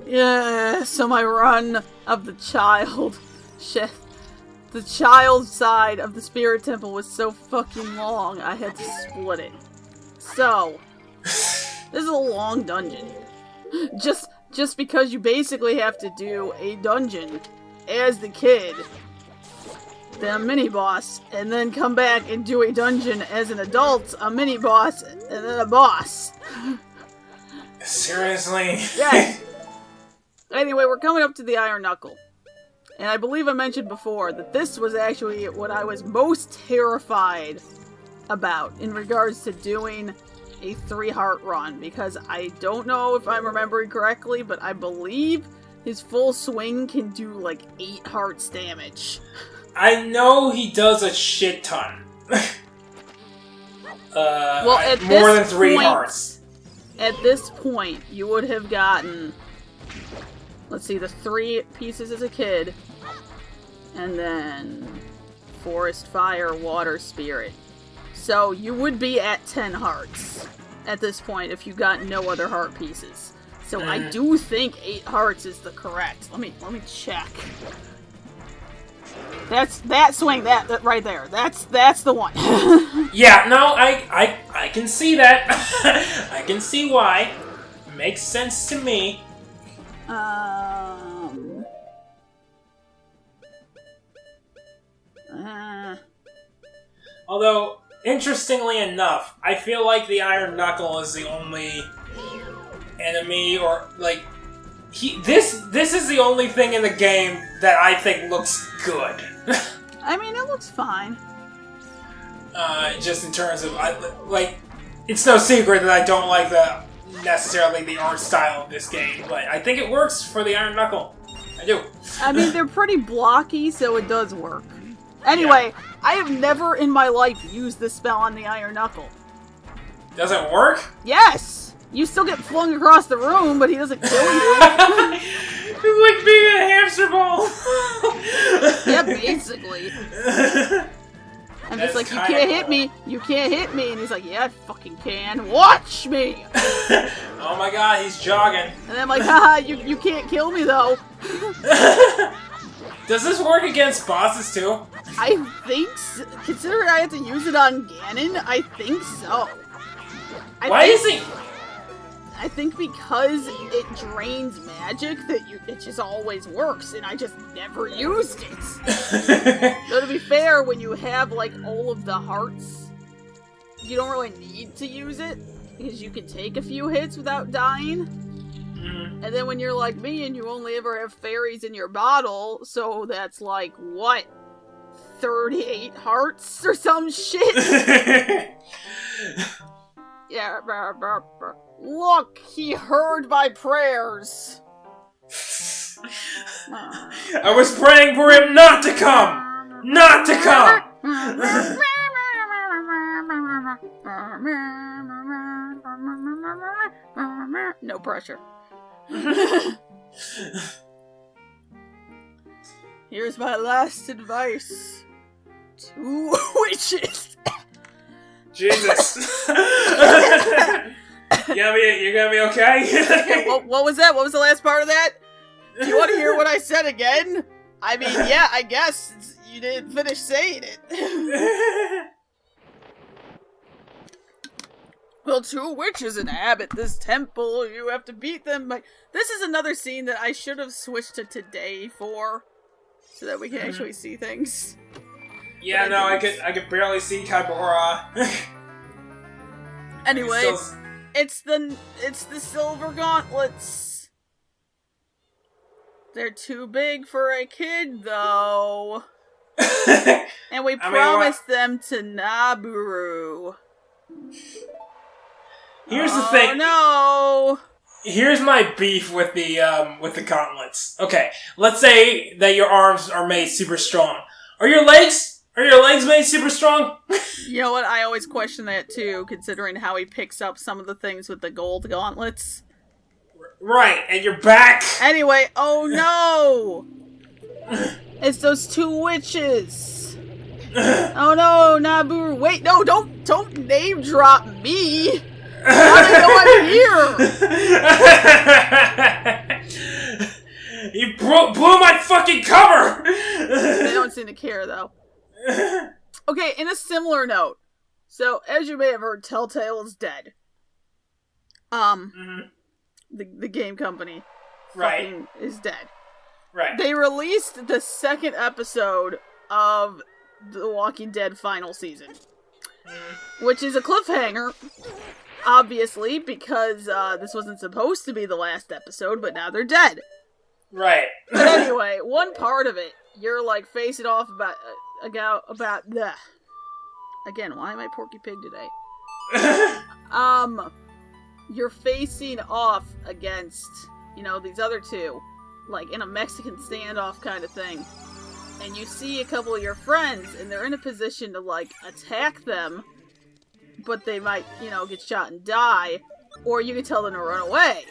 Yeah, so my run of the child... Shit. The child side of the Spirit Temple was so fucking long, I had to split it. So, this is a long dungeon. Just because you basically have to do a dungeon as the kid, then a mini-boss, and then come back and do a dungeon as an adult, a mini-boss, and then a boss. Seriously? Yeah. Anyway, we're coming up to the Iron Knuckle. And I believe I mentioned before that this was actually what I was most terrified about in regards to doing a 3-heart run, because I don't know if I'm remembering correctly, but I believe his full swing can do like 8 hearts damage. I know he does a shit ton. Well, at more than this 3 point, hearts. At this point, you would have gotten, let's see, the 3 pieces as a kid, and then Forest, Fire, Water, Spirit. So you would be at 10 hearts at this point if you got no other heart pieces. So I do think 8 hearts is the correct. Let me check. That's that swing, that right there. That's the one. Yeah, no, I can see that. I can see why. Makes sense to me. Although, interestingly enough, I feel like the Iron Knuckle is the only enemy, or like this is the only thing in the game that I think looks good. I mean, it looks fine. Just in terms of like, it's no secret that I don't like necessarily the art style of this game, but I think it works for the Iron Knuckle. I do. I mean, they're pretty blocky, so it does work. Anyway, yeah. I have never in my life used this spell on the Iron Knuckle. Does it work? Yes! You still get flung across the room, but he doesn't kill you. It's like being a hamster ball. Yeah, basically. I'm just like, you can't hit me, you can't hit me. And he's like, yeah, I fucking can. Watch me! Oh my god, he's jogging. And then I'm like, haha, you can't kill me though. Does this work against bosses too? I think so. Considering I had to use it on Ganon, I think so. Why is he... I think because it drains magic, it just always works, and I just never used it. Though to be fair, when you have like all of the hearts, you don't really need to use it, because you can take a few hits without dying. Mm-hmm. And then when you're like me and you only ever have fairies in your bottle, so that's like, what? 38 hearts or some shit? Yeah, look, he heard my prayers. I was praying for him not to come! Not to come! No pressure. Here's my last advice. 2 witches. Jesus. You're gonna be okay? What was that? What was the last part of that? Do you want to hear what I said again? I mean, yeah, I guess you didn't finish saying it. Well, 2 witches inhabit this temple. You have to beat them. This is another scene that I should have switched to today for, so that we can actually see things. Yeah, no, I could barely see Kybora. Anyway, it's the silver gauntlets. They're too big for a kid, though. And we promised them to Naburu. Here's the thing. Oh no! Here's my beef with the gauntlets. Okay, let's say that your arms are made super strong. Are your legs made super strong? You know what? I always question that too, considering how he picks up some of the things with the gold gauntlets. Right, and your back. Anyway, oh no! It's those 2 witches. Oh no, Naburu! Wait, no! Don't name drop me. How do you know I'm here? blew my fucking cover! They don't seem to care, though. Okay, in a similar note. So, as you may have heard, Telltale is dead. The game company fucking is dead. Right. They released the second episode of The Walking Dead final season. Which is a cliffhanger, obviously, because this wasn't supposed to be the last episode, but now they're dead. Right. But anyway, one part of it, you're like facing off about the. Again, why am I Porky Pig today? You're facing off against, these other two, like in a Mexican standoff kind of thing. And you see a couple of your friends, and they're in a position to, like, attack them, but they might, get shot and die, or you can tell them to run away.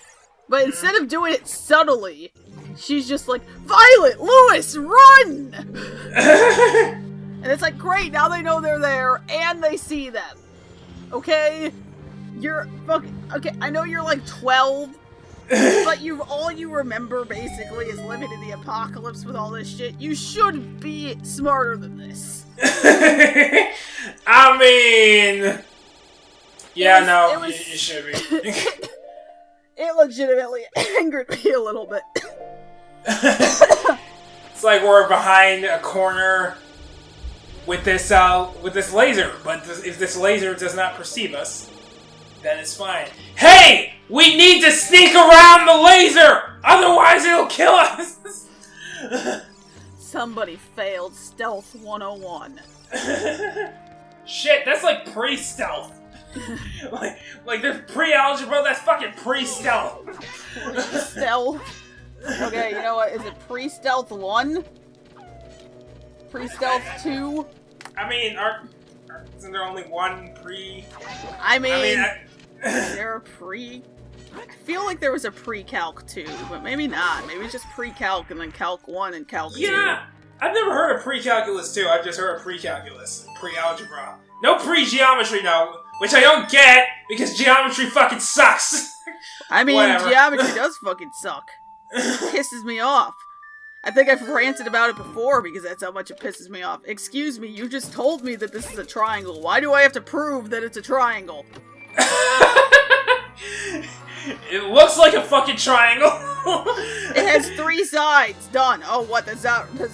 But instead of doing it subtly, she's just like, Violet! Lewis! Run! And it's like, great, now they know they're there, and they see them. Okay? You're fucking... Okay, I know you're like 12, but all you remember, basically, is living in the apocalypse with all this shit. You should be smarter than this. I mean... Yeah, you should be. It legitimately angered me a little bit. It's like we're behind a corner with this laser, but if this laser does not perceive us, then it's fine. Hey! We need to sneak around the laser! Otherwise it'll kill us! Somebody failed Stealth 101. Shit, that's like pre-stealth. like there's pre-algebra, that's fucking pre-stealth. Pre-stealth? Okay, you know what? Is it pre-stealth 1? Pre-stealth 2? I mean, isn't there only one pre... Is there a pre... I feel like there was a pre-calc 2, but maybe not. Maybe it's just pre-calc and then calc 1 and calc 2. Yeah! I've never heard of pre-calculus 2, I've just heard of pre-calculus. Pre-algebra. No pre-geometry, no. Which I don't get, because geometry fucking sucks. I mean, Whatever. Geometry does fucking suck. It pisses me off. I think I've ranted about it before, because that's how much it pisses me off. Excuse me, you just told me that this is a triangle. Why do I have to prove that it's a triangle? It looks like a fucking triangle. It has 3 sides. Done. Oh, what? That's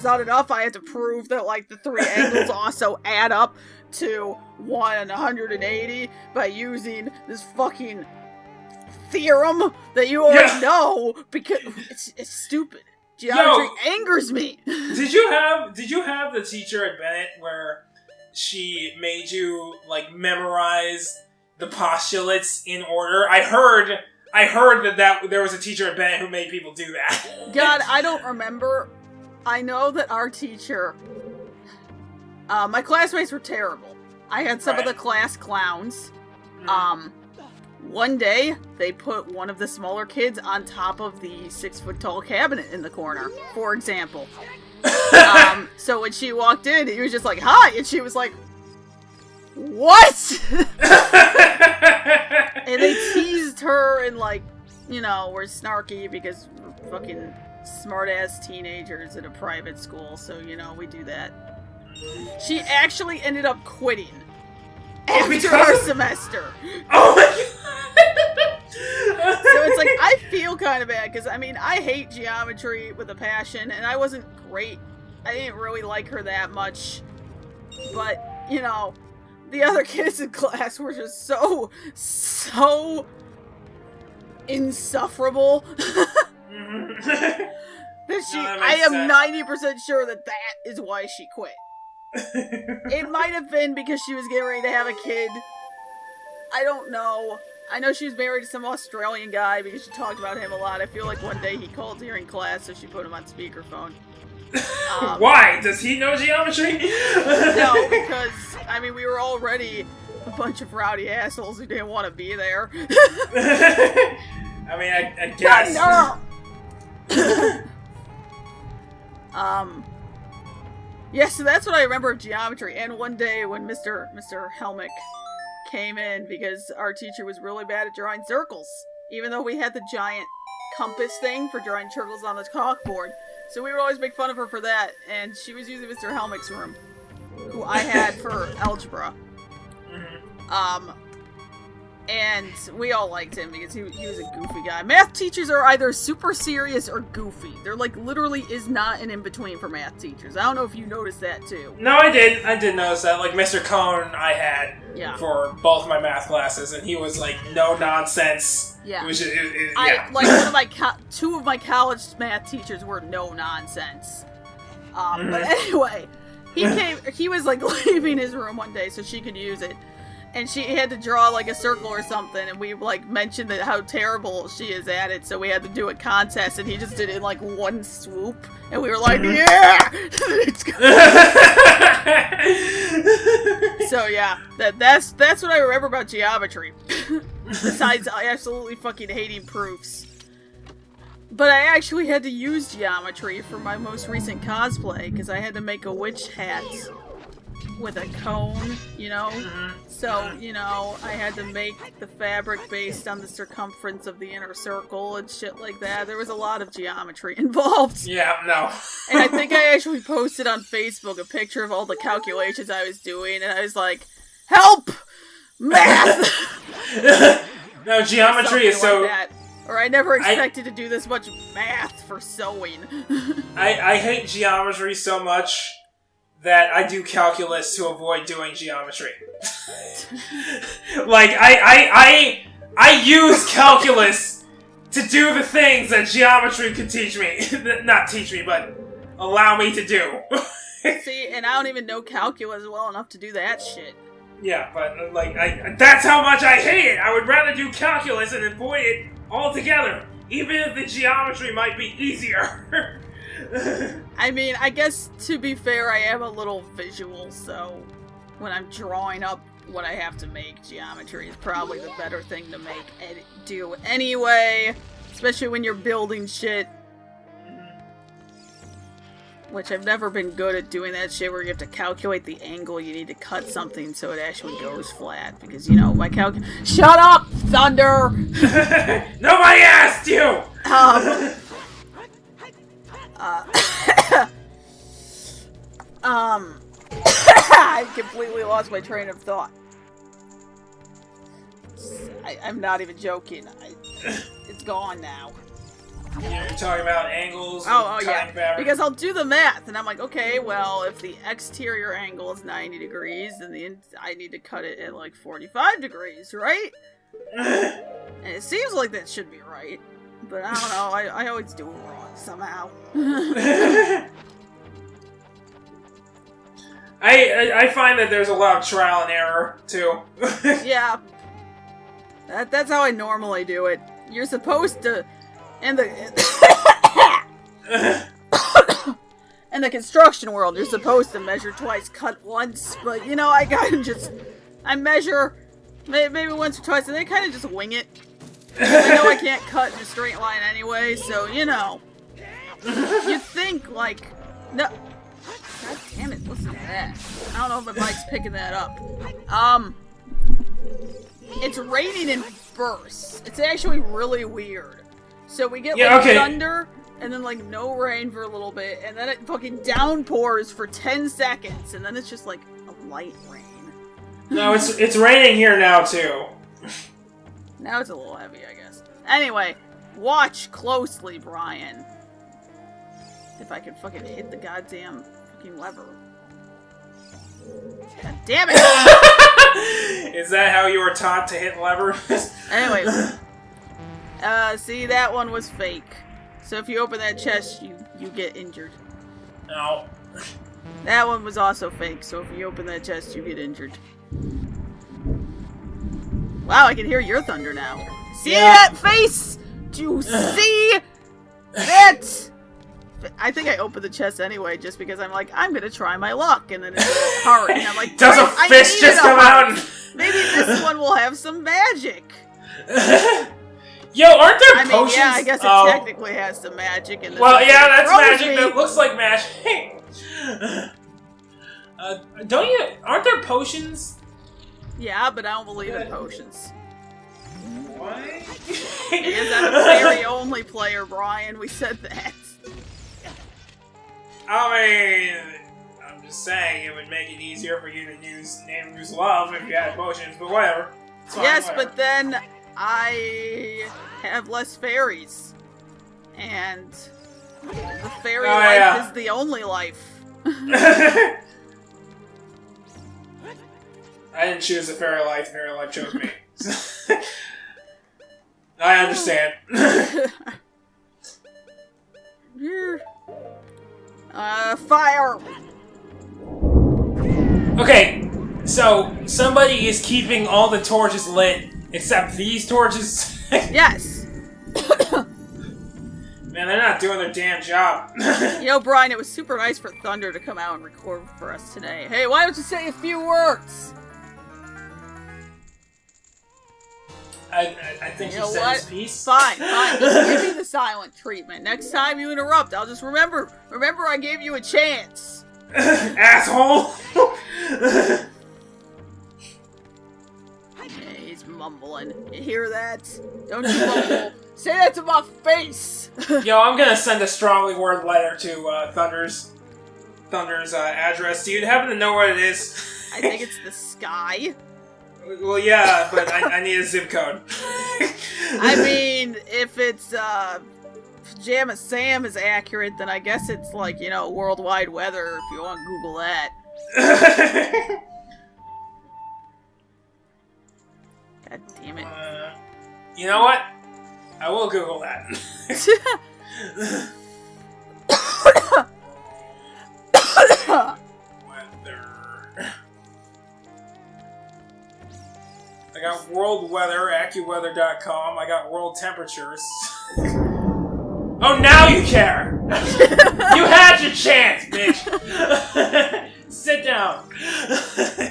not enough? I have to prove that, like, the 3 angles also add up to 180 by using this fucking theorem that you already know, because it's stupid. Geometry angers me. Did you have the teacher at Bennett where she made you, like, memorize the postulates in order? I heard that there was a teacher at Bennett who made people do that. God, I don't remember. I know that our teacher... my classmates were terrible. I had some of the class clowns. One day, they put one of the smaller kids on top of the 6-foot-tall cabinet in the corner, for example. So when she walked in, he was just like, hi! And she was like, what? And they teased her and, like, were snarky because we're fucking smart-ass teenagers at a private school, so, we do that. She actually ended up quitting after our semester. Oh my god! So it's like, I feel kind of bad, because, I hate geometry with a passion, and I wasn't great. I didn't really like her that much. But, the other kids in class were just so insufferable. I am 90% sure that is why she quit. It might have been because she was getting ready to have a kid. I don't know. I know she was married to some Australian guy because she talked about him a lot. I feel like one day he called during class, so she put him on speakerphone. Why? Does he know geometry? No, because, we were already a bunch of rowdy assholes who didn't want to be there. I guess. Yeah, so that's what I remember of geometry. And one day when Mr. Helmick came in because our teacher was really bad at drawing circles. Even though we had the giant compass thing for drawing circles on the chalkboard. So we would always make fun of her for that, and she was using Mr. Helmick's room, who I had for algebra. And we all liked him because he was a goofy guy. Math teachers are either super serious or goofy. There, like, literally is not an in-between for math teachers. I don't know if you noticed that, too. No, I did. I did notice that. Like, Mr. Cohn I had for both my math classes, and he was, like, no nonsense. Yeah. It was just, two of my college math teachers were no nonsense. But anyway, he was, like, leaving his room one day so she could use it. And she had to draw, like, a circle or something, and we, like, mentioned that how terrible she is at it, so we had to do a contest, and he just did it in, like, one swoop, and we were like, yeah! It's good. So, yeah, that's what I remember about geometry. Besides absolutely fucking hating proofs. But I actually had to use geometry for my most recent cosplay, because I had to make a witch hat with a cone, you know? So, you know, I had to make the fabric based on the circumference of the inner circle and shit like that. There was a lot of geometry involved. Yeah, no. And I think I actually posted on Facebook a picture of all the calculations I was doing, and I was like, help! Math! No, geometry is so... Like that. Or I never expected to do this much math for sewing. I hate geometry so much that I do calculus to avoid doing geometry. Like, I use calculus to do the things that geometry could teach me. Not teach me, but allow me to do. See, and I don't even know calculus well enough to do that shit. Yeah, but, like, that's how much I hate it! I would rather do calculus and avoid it altogether, even if the geometry might be easier. I mean, I guess, to be fair, I am a little visual, so when I'm drawing up what I have to make, geometry is probably the better thing to make and do anyway, especially when you're building shit. Which I've never been good at doing that shit where you have to calculate the angle you need to cut something so it actually goes flat, because, you know, my Shut up, Thunder! Nobody asked you! I completely lost my train of thought. I'm not even joking. It's gone now. You're talking about angles. Yeah. Fabric. Because I'll do the math, and I'm like, okay, well, if the exterior angle is 90 degrees, then I need to cut it at like 45 degrees, right? And it seems like that should be right, but I don't know. I always do it wrong somehow. I find that there's a lot of trial and error too. Yeah, that's how I normally do it. You're supposed to. In the construction world, you're supposed to measure twice, cut once, but, you know, I measure maybe once or twice, and then kind of just wing it. I know I can't cut in a straight line anyway, so, you know. You'd think, like, no. God damn it, listen to that. I don't know if my mic's picking that up. It's raining in bursts. It's actually really weird. So we get, thunder, and then, like, no rain for a little bit, and then it fucking downpours for 10 seconds, and then it's just, like, a light rain. No, it's raining here now, too. Now it's a little heavy, I guess. Anyway, watch closely, Brian. If I can fucking hit the goddamn fucking lever. God damn it! Is that how you were taught to hit levers? Anyway. See, that one was fake. So if you open that chest, you get injured. No. That one was also fake, so if you open that chest, you get injured. Wow, I can hear your thunder now. See that face? Do you see that? I think I opened the chest anyway, just because I'm like, I'm gonna try my luck, and then it's a heart, and I'm like, does a fist just come out? Maybe this one will have some magic. Yo, aren't there potions? Yeah, I guess it technically has some magic in this. Well, yeah, that's magic. That looks like magic. Aren't there potions? Yeah, but I don't believe in potions. What? Because I'm a fairy-only player, Brian. We said that. I mean, I'm just saying it would make it easier for you to use Nehru's love if you had potions, but whatever. It's fine, Yes, whatever. but then I have less fairies. And the fairy life is the only life. I didn't choose the fairy life, the fairy life chose me. I understand. Fire! Okay, so somebody is keeping all the torches lit, except these torches. Yes! Man, they're not doing their damn job. You know, Brian, it was super nice for Thunder to come out and record for us today. Hey, why don't you say a few words? I think You he know said what? his piece. Fine. Just give me the silent treatment. Next time you interrupt, I'll just remember I gave you a chance. Asshole! Yeah, he's mumbling. You hear that? Don't you mumble. Say that to my face! Yo, I'm gonna send a strongly worded letter to Thunder's address. Do you happen to know what it is? I think it's the sky. Well, yeah, but I need a zip code. I mean, if it's, Pajama Sam is accurate, then I guess it's like, you know, worldwide weather, if you want to Google that. God damn it. You know what? I will Google that. Weather. I got world weather, AccuWeather.com. I got world temperatures. Oh, now you care! You had your chance, bitch! Sit down.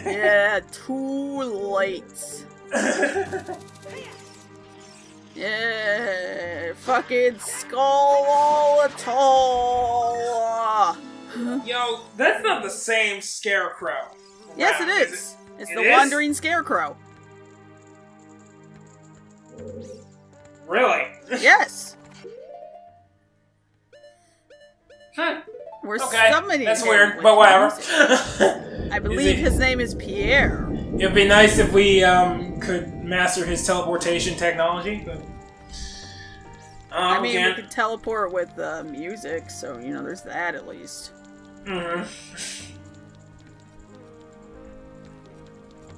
Yeah, too late. Yeah, fucking Skull-all-a-tall. Yo, that's not the same scarecrow. Yes, it Wow, is. It's It the is? Wandering Scarecrow. Really? Yes. Huh. We're Okay, summoning that's him weird, with but whatever. music. I believe his name is Pierre. It'd be nice if we could master his teleportation technology, but I mean, we can't. could teleport with music, so, you know, there's that at least. Mm-hmm.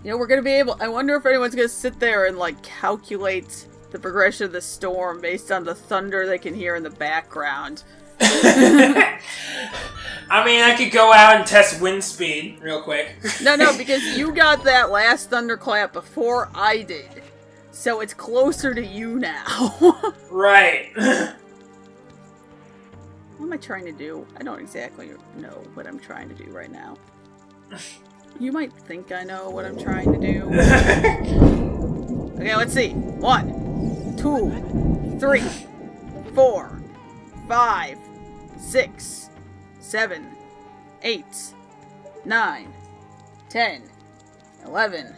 You know, we're gonna be able... I wonder if anyone's gonna sit there and, like, calculate the progression of the storm based on the thunder they can hear in the background. I mean, I could go out and test wind speed real quick. No, because you got that last thunderclap before I did. So it's closer to you now. Right. What am I trying to do? I don't exactly know what I'm trying to do right now. You might think I know what I'm trying to do. Okay, let's see. 1, 2, 3, 4, 5, 6, 7, 8, 9, 10, 11,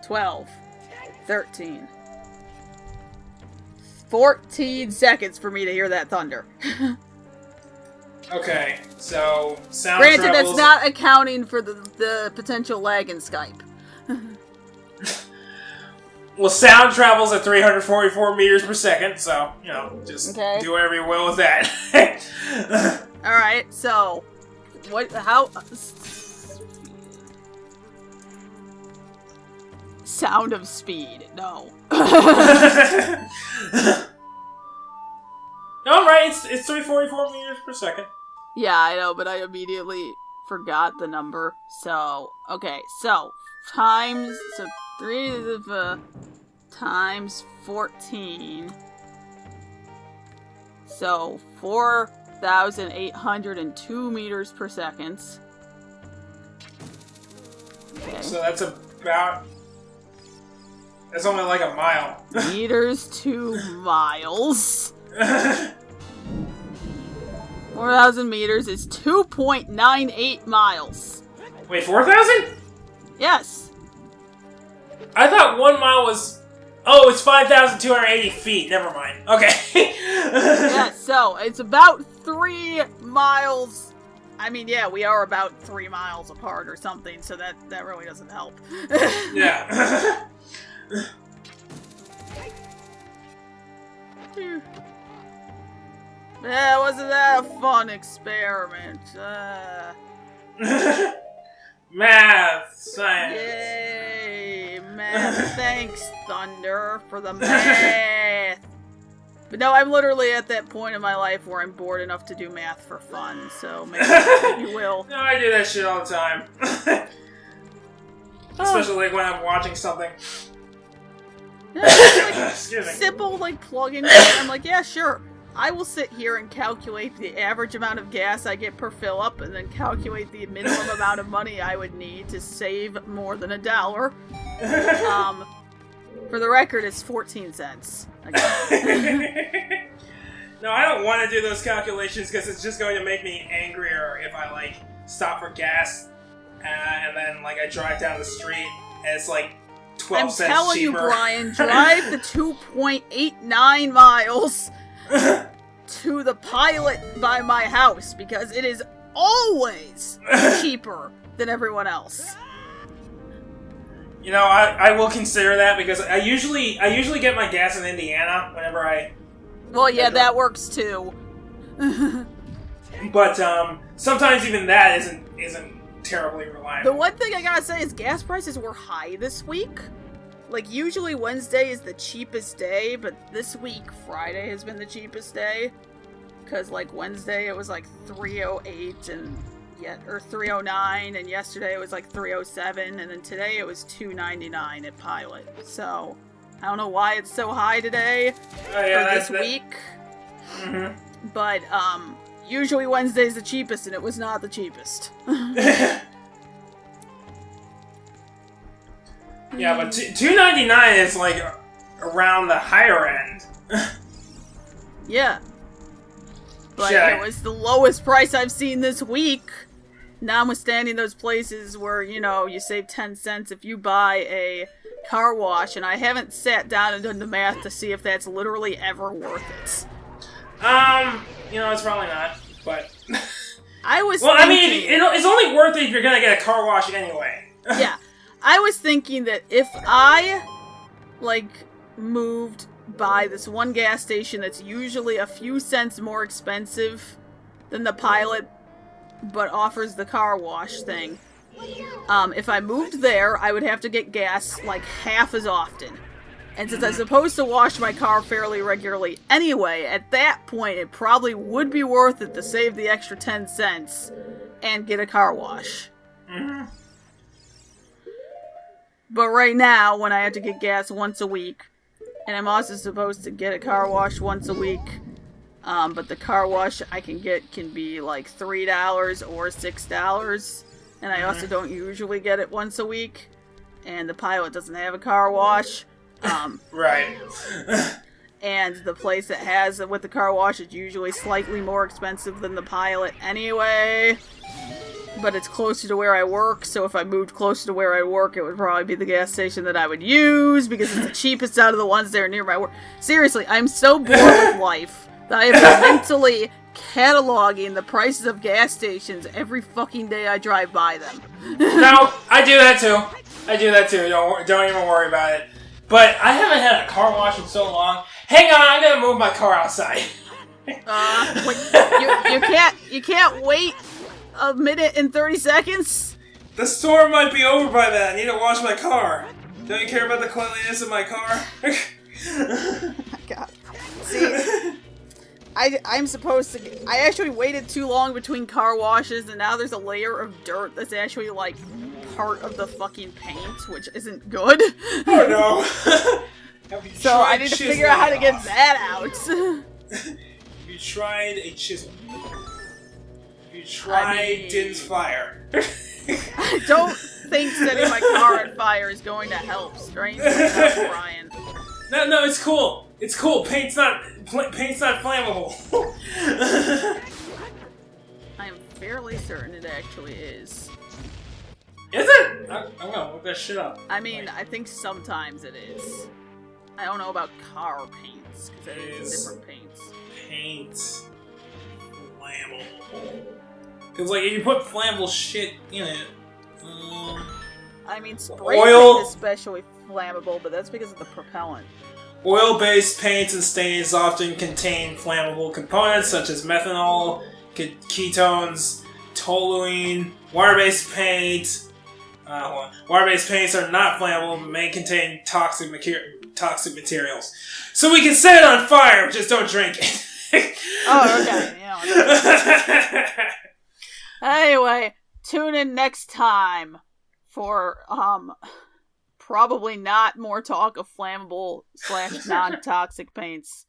12, 13. 14 seconds for me to hear that thunder. Okay, so sound Granted, travels... that's not accounting for the potential lag in Skype. Well, sound travels at 344 meters per second, so, you know, just do whatever you will with that. Alright, so... how... Sound of speed, no. No, right, it's 344 meters per second. Yeah, I know, but I immediately forgot the number. So, okay, so, times, so 3 times 14. So, 4,802 meters per second. Okay. So that's about... That's only like a mile. Meters to miles. 4,000 meters is 2.98 miles. Wait, 4,000? Yes. I thought 1 mile was Oh, it's 5,280 feet. Never mind. Okay. Yeah, so it's about 3 miles. I mean, yeah, we are about 3 miles apart or something, so that really doesn't help. Yeah. Yeah, wasn't that a fun experiment? Math, science. Yay, math. Thanks, Thunder, for the math. But no, I'm literally at that point in my life where I'm bored enough to do math for fun, so maybe you will. No, I do that shit all the time. Especially like when I'm watching something. Yeah, it's like Excuse me. simple, like plug-in. I'm like, yeah, sure. I will sit here and calculate the average amount of gas I get per fill up, and then calculate the minimum amount of money I would need to save more than $1. For the record, it's 14 cents. No, I don't want to do those calculations because it's just going to make me angrier if I like stop for gas and then like I drive down the street and it's like 12 cents cheaper. I'm telling you, Brian, drive the 2.89 miles to the pilot by my house because it is always cheaper than everyone else. You know, I will consider that because I usually get my gas in Indiana whenever I. Well, yeah, that works too. But sometimes even that isn't terribly reliable. The one thing I gotta say is gas prices were high this week. Like, usually Wednesday is the cheapest day, but this week, Friday has been the cheapest day. Because, like, Wednesday it was like $3.08 or $3.09, and yesterday it was like $3.07, and then today it was $2.99 at Pilot. So, I don't know why it's so high today for this week. Mm-hmm. But, usually Wednesday's the cheapest, and it was not the cheapest. Yeah, but $2.99 is like around the higher end. Yeah. But it was the lowest price I've seen this week. Notwithstanding those places where, you know, you save 10 cents if you buy a car wash, and I haven't sat down and done the math to see if that's literally ever worth it. You know, it's probably not, but... I was Well, thinking... I mean, it's only worth it if you're gonna get a car wash anyway. Yeah. I was thinking that if I, like, moved by this one gas station that's usually a few cents more expensive than the Pilot, but offers the car wash thing, if I moved there, I would have to get gas, like, half as often. And since I'm supposed to wash my car fairly regularly anyway, at that point it probably would be worth it to save the extra 10 cents and get a car wash. Mm-hmm. But right now, when I have to get gas once a week, and I'm also supposed to get a car wash once a week, but the car wash I can get can be like $3 or $6, and I also don't usually get it once a week, and the Pilot doesn't have a car wash. Right. And the place that has it with the car wash is usually slightly more expensive than the Pilot anyway. But it's closer to where I work, so if I moved closer to where I work, it would probably be the gas station that I would use, because it's the cheapest out of the ones that are near my work. Seriously, I'm so bored with life that I am mentally cataloging the prices of gas stations every fucking day I drive by them. No, I do that too. Don't even worry about it. But I haven't had a car wash in so long. Hang on, I'm gonna move my car outside. Wait, you can't wait a minute and 30 seconds? The storm might be over by then. I need to wash my car. Don't you care about the cleanliness of my car? Oh my god. See, I'm supposed to... I actually waited too long between car washes, and now there's a layer of dirt that's actually, like, part of the fucking paint, which isn't good. Oh no. So I need to figure out how to get that out. Have you tried a chisel? You tried Din's fire. I don't think setting my car on fire is going to help. Strangely enough, Brian. No, it's cool. It's cool. Paint's not flammable. I am fairly certain it actually is. Is it? I'm gonna look that shit up. I mean, I think sometimes it is. I don't know about car paints, because that is different paints. Paints. Flammable. Because, like, if you put flammable shit in it... I mean, spray oil paint is especially flammable, but that's because of the propellant. Oil-based paints and stains often contain flammable components such as methanol, ketones, toluene. Water-based paints are not flammable but may contain toxic materials. So we can set it on fire, just don't drink it. Oh, okay. Yeah. Anyway, tune in next time for probably not more talk of flammable / non-toxic paints.